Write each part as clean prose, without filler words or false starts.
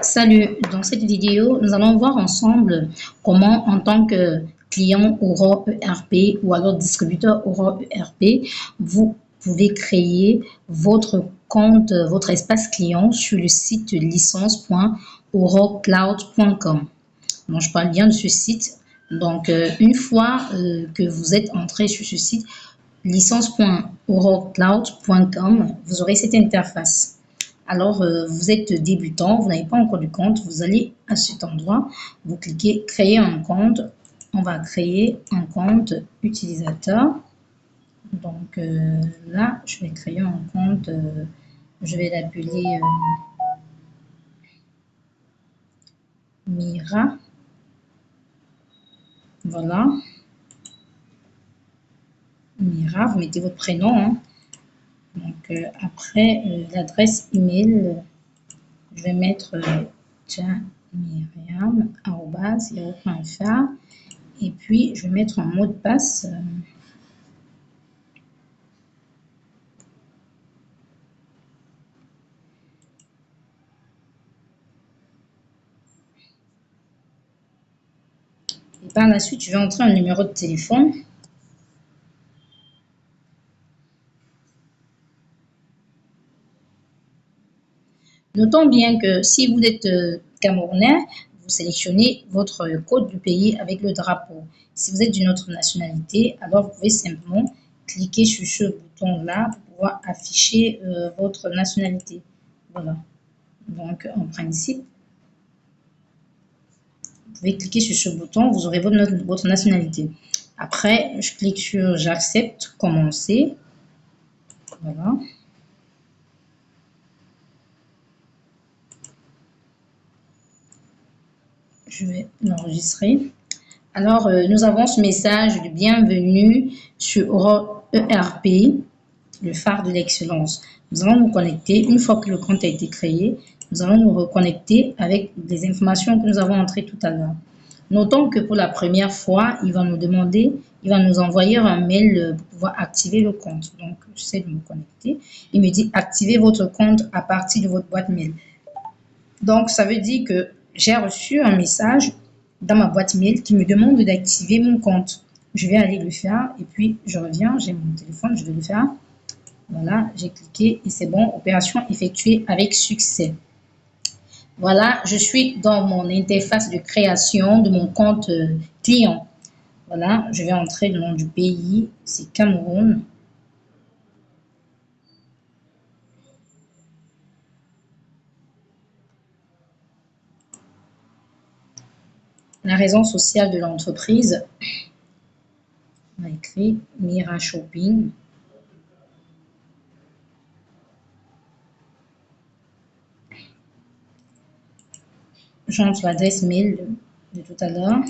Salut, dans cette vidéo, nous allons voir ensemble comment en tant que client Aura ERP ou alors distributeur Aura ERP, vous pouvez créer votre compte, votre espace client sur le site licence.auracloud.com. Donc, je parle bien de ce site. Donc, une fois que vous êtes entré sur ce site licence.auracloud.com, vous aurez cette interface. Alors, vous êtes débutant, vous n'avez pas encore de compte, vous allez à cet endroit, vous cliquez créer un compte. On va créer un compte utilisateur. Donc là, je vais créer un compte, je vais l'appeler Mira. Voilà. Mira, vous mettez votre prénom. Hein. Donc après, l'adresse email, je vais mettre miriam@yahoo.fr et puis je vais mettre un mot de passe. Et par la suite, je vais entrer un numéro de téléphone. Notons bien que si vous êtes Camerounais, vous sélectionnez votre code du pays avec le drapeau. Si vous êtes d'une autre nationalité, alors vous pouvez simplement cliquer sur ce bouton-là pour pouvoir afficher votre nationalité. Voilà. Donc, en principe, vous pouvez cliquer sur ce bouton, vous aurez votre nationalité. Après, je clique sur j'accepte, commencer. Voilà. Je vais l'enregistrer. Alors, nous avons ce message de bienvenue sur Aura ERP, le phare de l'excellence. Nous allons nous connecter. Une fois que le compte a été créé, nous allons nous reconnecter avec les informations que nous avons entrées tout à l'heure. Notons que pour la première fois, il va nous demander, il va nous envoyer un mail pour pouvoir activer le compte. Donc, j'essaie de me connecter. Il me dit activez votre compte à partir de votre boîte mail. Donc, ça veut dire que j'ai reçu un message dans ma boîte mail qui me demande d'activer mon compte. Je vais aller le faire et puis je reviens, j'ai mon téléphone, je vais le faire. Voilà, j'ai cliqué et c'est bon, opération effectuée avec succès. Voilà, je suis dans mon interface de création de mon compte client. Voilà, je vais entrer le nom du pays, c'est Cameroun. La raison sociale de l'entreprise, on a écrit Mira Shopping. J'entre l'adresse mail de tout à l'heure.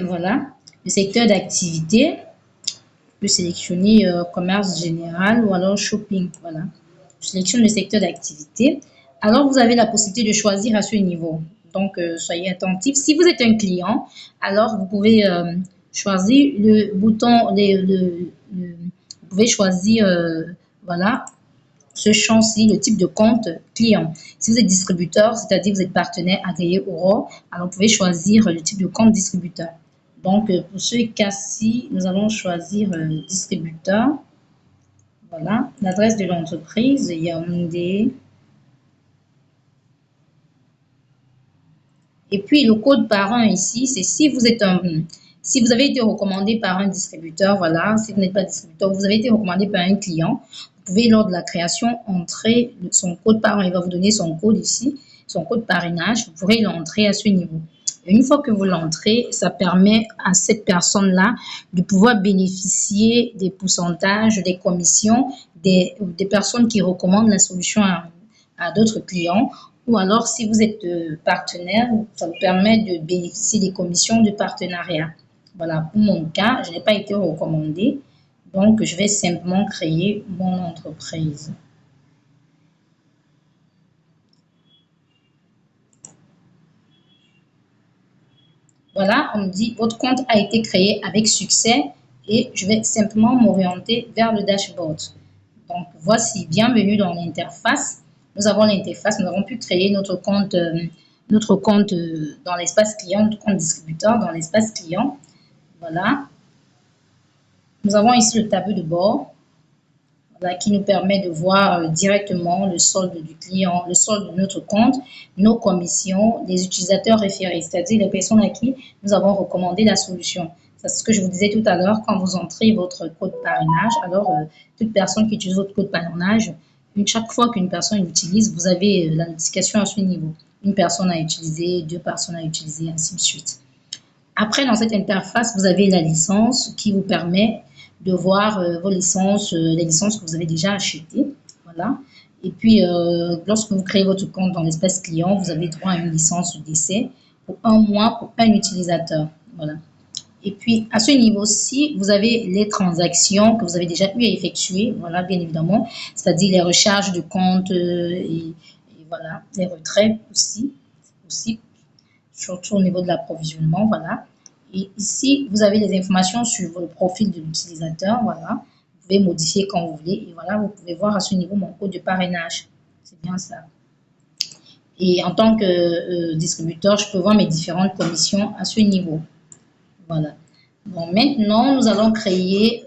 Voilà. Le secteur d'activité, je peux sélectionner commerce général ou alors shopping. Voilà. Je sélectionne le secteur d'activité. Alors, vous avez la possibilité de choisir à ce niveau. Donc, soyez attentifs. Si vous êtes un client, alors vous pouvez choisir le bouton, vous pouvez choisir, voilà, ce champ-ci, le type de compte client. Si vous êtes distributeur, c'est-à-dire vous êtes partenaire agréé Aura, alors vous pouvez choisir le type de compte distributeur. Donc, pour ce cas-ci, nous allons choisir distributeur. Voilà, l'adresse de l'entreprise, Yaoundé. Et puis, le code parent ici, c'est si vous êtes si vous avez été recommandé par un distributeur, voilà, si vous n'êtes pas distributeur, vous avez été recommandé par un client, vous pouvez, lors de la création, entrer son code parent. Il va vous donner son code ici, son code parrainage. Vous pourrez l'entrer à ce niveau. Et une fois que vous l'entrez, ça permet à cette personne-là de pouvoir bénéficier des pourcentages, des commissions, des personnes qui recommandent la solution à d'autres clients. Ou alors, si vous êtes partenaire, ça vous permet de bénéficier des commissions de partenariat. Voilà, pour mon cas, je n'ai pas été recommandée. Donc, je vais simplement créer mon entreprise. Voilà, on me dit votre compte a été créé avec succès et je vais simplement m'orienter vers le dashboard. Donc, voici, bienvenue dans l'interface. Nous avons l'interface, nous avons pu créer notre compte dans l'espace client, notre compte distributeur dans l'espace client. Voilà. Nous avons ici le tableau de bord, voilà, qui nous permet de voir directement le solde du client, le solde de notre compte, nos commissions, les utilisateurs référés, c'est-à-dire les personnes à qui nous avons recommandé la solution. C'est ce que je vous disais tout à l'heure, quand vous entrez votre code parrainage, alors toute personne qui utilise votre code parrainage, chaque fois qu'une personne l'utilise, vous avez la notification à ce niveau. Une personne à utiliser, 2 personnes à utiliser, ainsi de suite. Après, dans cette interface, vous avez la licence qui vous permet de voir vos licences, les licences que vous avez déjà achetées. Voilà. Et puis, lorsque vous créez votre compte dans l'espace client, vous avez droit à une licence d'essai pour 1 mois pour un utilisateur. Voilà. Et puis, à ce niveau-ci, vous avez les transactions que vous avez déjà eu à effectuer, voilà, bien évidemment, c'est-à-dire les recharges de compte et voilà, les retraits aussi, surtout au niveau de l'approvisionnement, voilà. Et ici, vous avez les informations sur le profil de l'utilisateur, voilà. Vous pouvez modifier quand vous voulez et voilà, vous pouvez voir à ce niveau mon code de parrainage. C'est bien ça. Et en tant que distributeur, je peux voir mes différentes commissions à ce niveau. Voilà. Bon, maintenant, nous allons créer,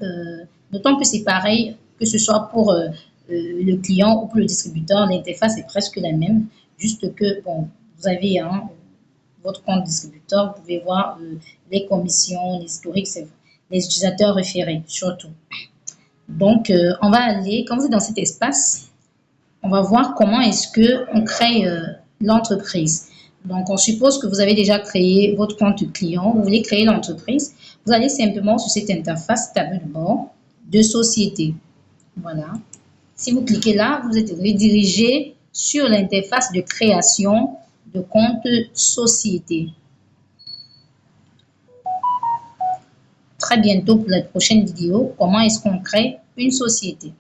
d'autant que c'est pareil, que ce soit pour le client ou pour le distributeur, l'interface est presque la même, juste que, bon, vous avez votre compte distributeur, vous pouvez voir les commissions, l'historique, les utilisateurs référés, surtout. Donc, on va aller, quand vous êtes dans cet espace, on va voir comment est-ce qu'on crée l'entreprise. Donc, on suppose que vous avez déjà créé votre compte client, vous voulez créer l'entreprise. Vous allez simplement sur cette interface tableau de bord de société. Voilà. Si vous cliquez là, vous êtes redirigé sur l'interface de création de compte société. Très bientôt pour la prochaine vidéo, comment est-ce qu'on crée une société.